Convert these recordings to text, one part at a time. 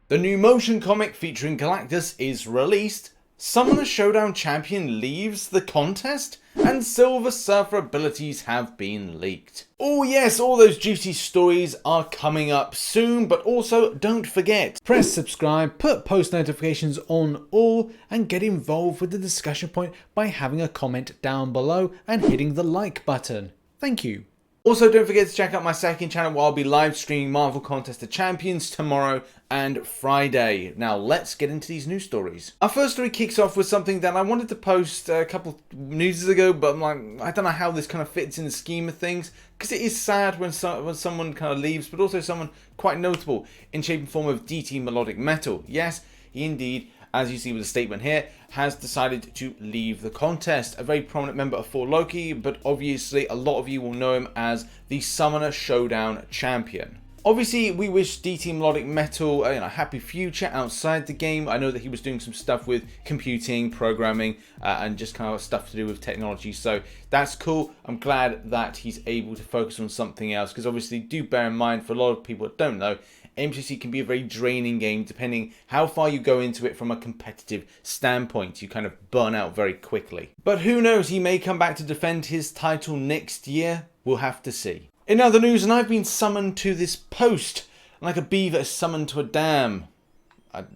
The new motion comic featuring Galactus is released, Summoner Showdown champion leaves the contest, and Silver Surfer abilities have been leaked. Oh yes, all those juicy stories are coming up soon, but also don't forget, press subscribe, put post notifications on all, and get involved with the discussion point by having a comment down below and hitting the like button. Thank you. Also, don't forget to check out my second channel where I'll be live streaming Marvel Contest of Champions tomorrow and Friday. Now, let's get into these news stories. Our first story kicks off with something that I wanted to post a couple of news ago, but I'm like, I don't know how this kind of fits in the scheme of things, because it is sad when someone kind of leaves, but also someone quite notable in shape and form of DT Melodic Metal. Yes, he indeed, as you see with the statement here, has decided to leave the contest. A very prominent member of For Loki, but obviously a lot of you will know him as the Summoner Showdown champion. Obviously, we wish DT Melodic Metal a happy future outside the game. I know that he was doing some stuff with computing, programming, and just kind of stuff to do with technology. So that's cool. I'm glad that he's able to focus on something else, because obviously do bear in mind, for a lot of people that don't know, MCOC can be a very draining game depending how far you go into it from a competitive standpoint. You kind of burn out very quickly. But who knows, he may come back to defend his title next year. We'll have to see. In other news, and I've been summoned to this post like a beaver is summoned to a dam.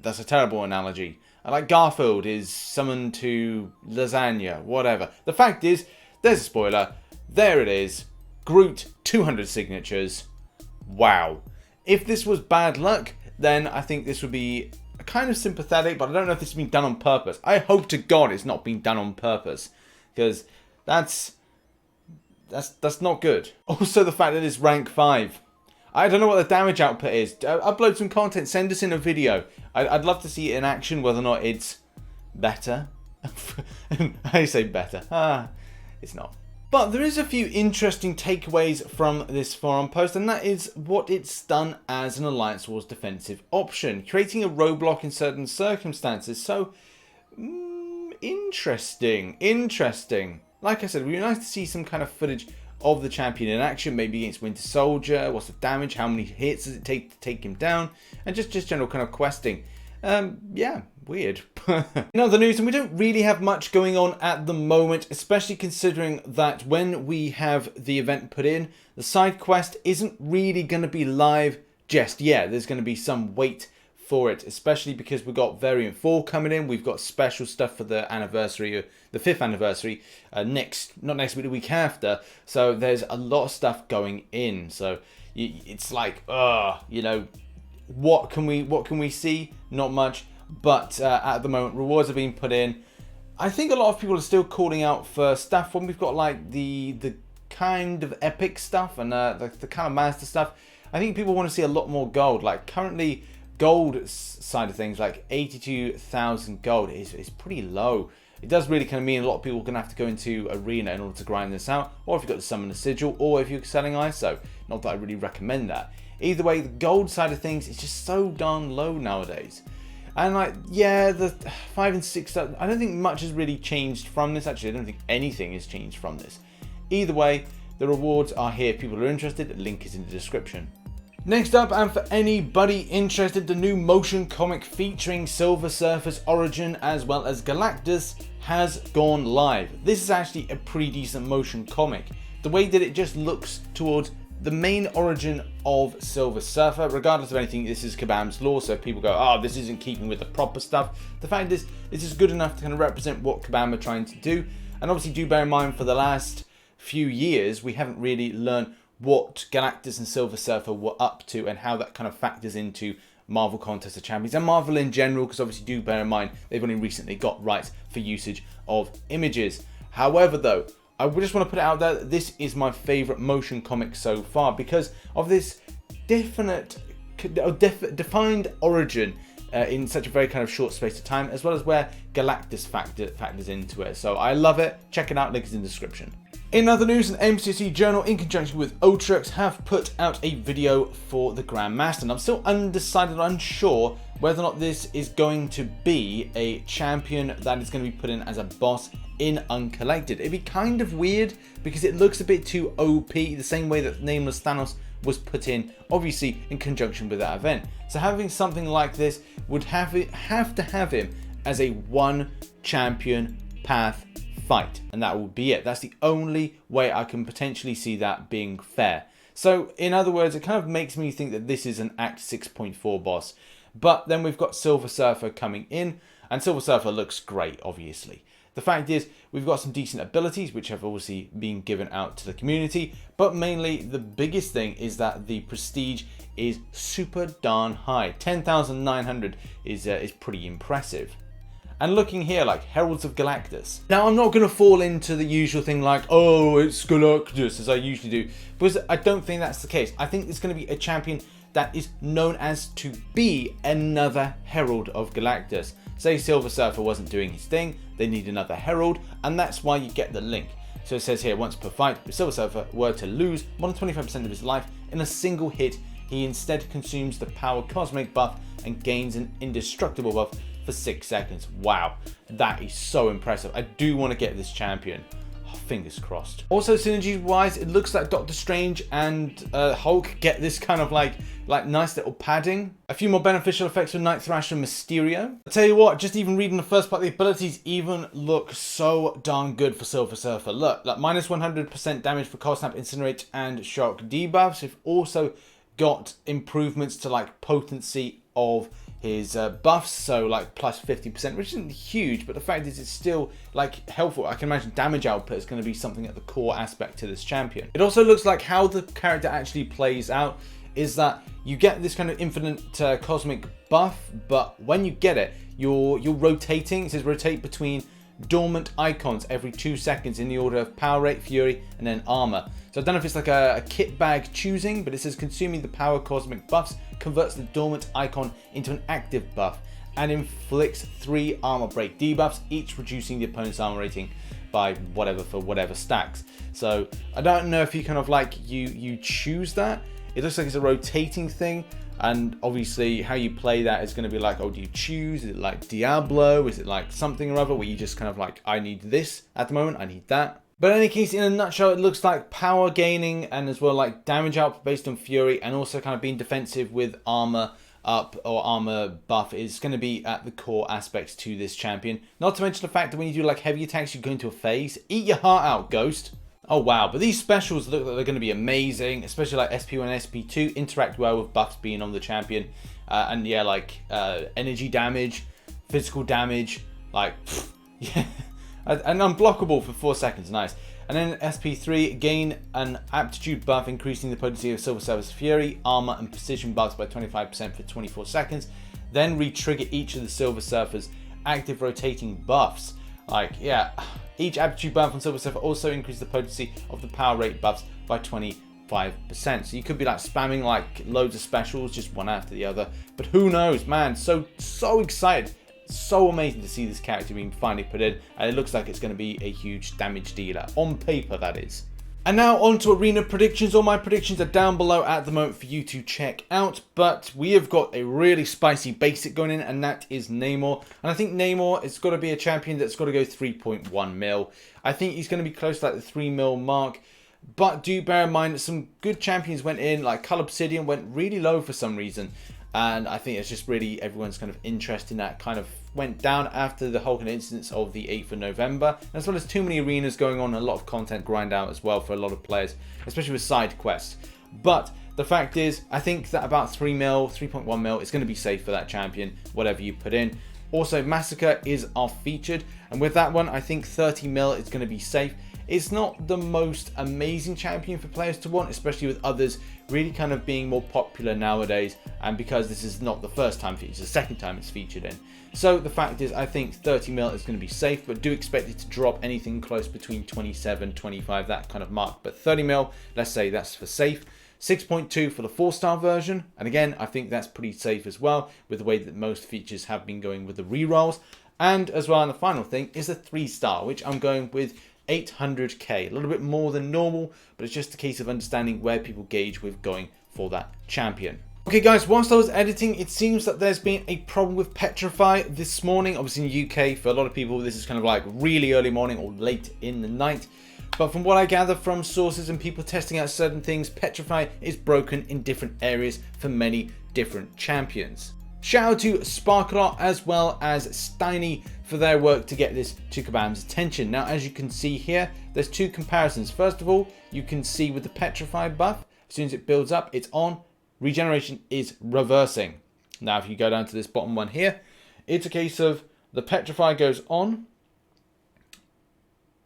That's a terrible analogy. Like Garfield is summoned to lasagna, whatever. The fact is, there's a spoiler. There it is. Groot, 200 signatures. Wow. If this was bad luck, then I think this would be kind of sympathetic, but I don't know if this has been done on purpose. I hope to God it's not been done on purpose, because that's not good. Also, the fact that it's rank 5. I don't know what the damage output is. Upload some content, send us in a video. I'd love to see it in action, whether or not it's better. I say better. It's not. But there is a few interesting takeaways from this forum post, and that is what it's done as an Alliance Wars defensive option, creating a roadblock in certain circumstances. So, interesting. Like I said, it would be nice to see some kind of footage of the champion in action, maybe against Winter Soldier. What's the damage? How many hits does it take to take him down? And just general kind of questing. Yeah, weird. In other news, and we don't really have much going on at the moment, especially considering that when we have the event put in, the side quest isn't really going to be live just yet. There's going to be some wait for it, especially because we've got Variant 4 coming in. We've got special stuff for the anniversary, the 5th anniversary, not next week, the week after. So there's a lot of stuff going in. So it's like, what can we see? Not much. But at the moment, rewards are being put in. I think a lot of people are still calling out for stuff when we've got like the kind of epic stuff and the kind of master stuff. I think people want to see a lot more gold. Like currently, gold side of things, like 82,000 gold is pretty low. It does really kind of mean a lot of people are going to have to go into arena in order to grind this out, or if you've got to summon a sigil, or if you're selling ISO. Not that I really recommend that. Either way, the gold side of things is just so darn low nowadays. And like, yeah, the 5 and 6, I don't think much has really changed from this. Actually, I don't think anything has changed from this. Either way, the rewards are here. If people are interested, the link is in the description. Next up, and for anybody interested, the new motion comic featuring Silver Surfer's origin as well as Galactus has gone live. This is actually a pretty decent motion comic. The way that it just looks towards the main origin of Silver Surfer, regardless of anything, this is Kabam's lore, so people go, oh, this isn't keeping with the proper stuff. The fact is, this is good enough to kind of represent what Kabam are trying to do. And obviously do bear in mind, for the last few years, we haven't really learned what Galactus and Silver Surfer were up to and how that kind of factors into Marvel Contest of Champions and Marvel in general, because obviously do bear in mind, they've only recently got rights for usage of images. However though, I just want to put it out there that this is my favourite motion comic so far because of this defined origin in such a very kind of short space of time, as well as where Galactus factors into it. So I love it. Check it out, link is in the description. In other news, an MCOC journal in conjunction with Ultrax have put out a video for the Grandmaster, and I'm still undecided, unsure whether or not this is going to be a champion that is going to be put in as a boss in Uncollected. It'd be kind of weird because it looks a bit too OP, the same way that Nameless Thanos was put in, obviously in conjunction with that event. So having something like this would have to have him as a one champion path fight, and that would be it. That's the only way I can potentially see that being fair. So in other words, it kind of makes me think that this is an Act 6.4 boss. But then we've got Silver Surfer coming in, and Silver Surfer looks great, obviously. The fact is, we've got some decent abilities, which have obviously been given out to the community, but mainly the biggest thing is that the prestige is super darn high. 10,900 is pretty impressive. And looking here, like Heralds of Galactus. Now, I'm not going to fall into the usual thing like, oh, it's Galactus, as I usually do, because I don't think that's the case. I think it's going to be a champion that is known as to be another Herald of Galactus. Say Silver Surfer wasn't doing his thing, they need another Herald, and that's why you get the link. So it says here, once per fight, if Silver Surfer were to lose more than 25% of his life in a single hit, he instead consumes the Power Cosmic buff and gains an Indestructible buff for 6 seconds. Wow, that is so impressive. I do want to get this champion. Oh, fingers crossed. Also, synergy wise, it looks like Doctor Strange and Hulk get this kind of like nice little padding. A few more beneficial effects for Night Thrasher and Mysterio. I tell you what, just even reading the first part, the abilities even look so darn good for Silver Surfer. Look, like minus 100% damage for Cold Snap, Incinerate, and Shock debuffs. We've also got improvements to like potency of his buffs, so like plus 50%, which isn't huge, but the fact is it's still like helpful. I can imagine damage output is going to be something at the core aspect to this champion. It also looks like how the character actually plays out is that you get this kind of infinite cosmic buff, but when you get it, you're rotating. It says rotate between dormant icons every 2 seconds in the order of power rate, fury, and then armor. So I don't know if it's like a kit bag choosing, but it says consuming the power cosmic buffs converts the dormant icon into an active buff and inflicts 3 armor break debuffs, each reducing the opponent's armor rating by whatever for whatever stacks. So I don't know if you kind of like you choose that. It looks like it's a rotating thing, and obviously how you play that is going to be like, oh, do you choose? Is it like Diablo? Is it like something or other where you just kind of like, I need this at the moment, I need that. But in any case, in a nutshell, it looks like power gaining and as well like damage output based on fury, and also kind of being defensive with armor up or armor buff is going to be at the core aspects to this champion. Not to mention the fact that when you do like heavy attacks, you go into a phase. Eat your heart out, Ghost. Oh wow, but these specials look like they're going to be amazing, especially like SP1 and SP2 interact well with buffs being on the champion. And yeah, like energy damage, physical damage, like yeah, and unblockable for 4 seconds, nice. And then SP3, gain an aptitude buff, increasing the potency of Silver Surfer's Fury, armor, and precision buffs by 25% for 24 seconds. Then re-trigger each of the Silver Surfer's active rotating buffs. Like, yeah, each aptitude buff on Silver Surfer also increases the potency of the power rate buffs by 25%. So you could be like spamming like loads of specials, just one after the other. But who knows, man, so excited. So amazing to see this character being finally put in, and it looks like it's going to be a huge damage dealer on paper, that is. And now on to arena predictions. All my predictions are down below at the moment for you to check out, but we have got a really spicy basic going in, and that is Namor. And I think Namor has got to be a champion that's got to go 3.1 mil. I think he's going to be close to like the 3 mil mark, but do bear in mind that some good champions went in, like Cull Obsidian went really low for some reason. And I think it's just really everyone's kind of interest in that kind of went down after the Hulk incidents of the 8th of November, as well as too many arenas going on, a lot of content grind out as well for a lot of players, especially with side quests. But the fact is, I think that about 3 mil, 3.1 mil is going to be safe for that champion, whatever you put in. Also, Massacre is our featured, and with that one, I think 30 mil is going to be safe. It's not the most amazing champion for players to want, especially with others really kind of being more popular nowadays, and because this is not the first time featured, it's the second time it's featured in. So the fact is, I think 30 mil is going to be safe, but do expect it to drop anything close between 27, 25, that kind of mark. But 30 mil, let's say that's for safe. 6.2 for the 4-star version, and again, I think that's pretty safe as well, with the way that most features have been going with the rerolls. And as well, and the final thing is a 3-star, which I'm going with 800k, a little bit more than normal, but it's just a case of understanding where people gauge with going for that champion. Okay guys, whilst I was editing, it seems that there's been a problem with Petrified this morning. Obviously in the UK, for a lot of people, this is kind of like really early morning or late in the night. But from what I gather from sources and people testing out certain things, Petrified is broken in different areas for many different champions. Shout out to Sparkalot as well as Steiny for their work to get this to Kabam's attention. Now, as you can see here, there's two comparisons. First of all, you can see with the Petrified buff, as soon as it builds up, it's on. Regeneration is reversing. Now, if you go down to this bottom one here, it's a case of the Petrified goes on,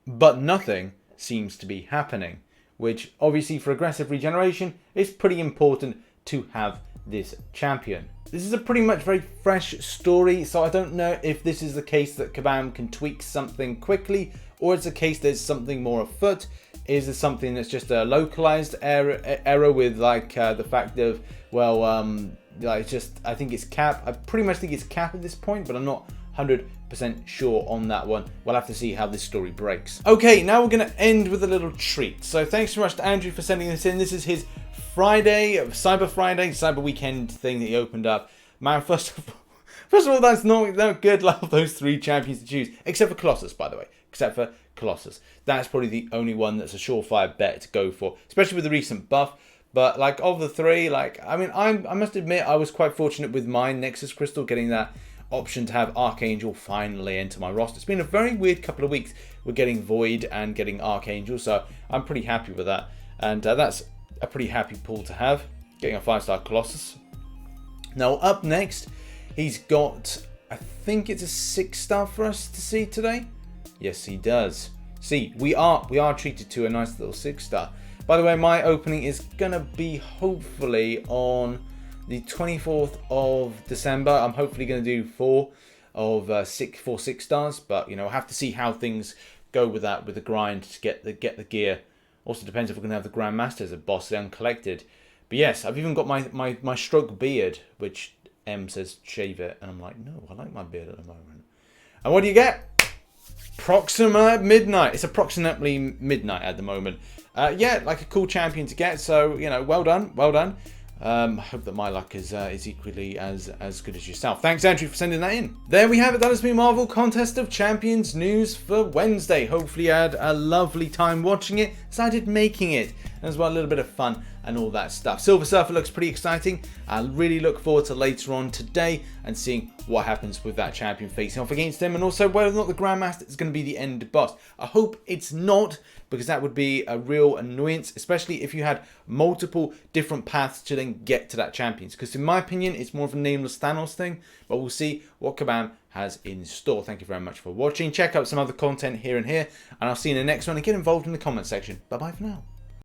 but nothing seems to be happening, which obviously for aggressive regeneration is pretty important to have this champion. This is a pretty much very fresh story, so I don't know if this is the case that Kabam can tweak something quickly, or it's a case there's something more afoot. Is there something that's just a localized error with like the fact of, well, like just, I think it's cap. I pretty much think it's cap at this point, but I'm not 100% sure on that one. We'll have to see how this story breaks. Okay, now we're going to end with a little treat. So thanks so much to Andrew for sending this in. This is his Friday, Cyber Weekend thing that he opened up. Man, first of all, that's not good. Love those 3 champions to choose, except for Colossus, by the way. Except for Colossus. That's probably the only one that's a surefire bet to go for, especially with the recent buff. But like of the 3, like, I mean, I must admit I was quite fortunate with my Nexus Crystal getting that option to have Archangel finally enter my roster. It's been a very weird couple of weeks with getting Void and getting Archangel, so I'm pretty happy with that. And that's a pretty happy pull to have, getting a 5-star Colossus. Now up next, he's got, I think it's a 6-star for us to see today. Yes, he does. See, we are treated to a nice little 6-star. By the way, my opening is gonna be hopefully on the 24th of December. I'm hopefully gonna do 4 6-stars, but you know, I'll have to see how things go with that, with the grind to get the gear. Also depends if we're gonna have the Grandmaster as a boss uncollected. But yes, I've even got my stroke beard, which M says shave it, and I'm like, no, I like my beard at the moment. And what do you get? Proxima Midnight. It's approximately midnight at the moment. Yeah, like a cool champion to get. So you know, well done, well done. I hope that my luck is equally as good as yourself. Thanks, Andrew, for sending that in. There we have it. That has been Marvel Contest of Champions news for Wednesday. Hopefully you had a lovely time watching it, as I did making it. And as well, a little bit of fun and all that stuff. Silver Surfer looks pretty exciting. I really look forward to later on today and seeing what happens with that champion facing off against him, and also whether or not the Grandmaster is going to be the end boss. I hope it's not, because that would be a real annoyance, especially if you had multiple different paths to then get to that champions. Because in my opinion, it's more of a nameless Thanos thing, but we'll see what Kabam has in store. Thank you very much for watching. Check out some other content here and here, and I'll see you in the next one, and get involved in the comment section. Bye bye for now.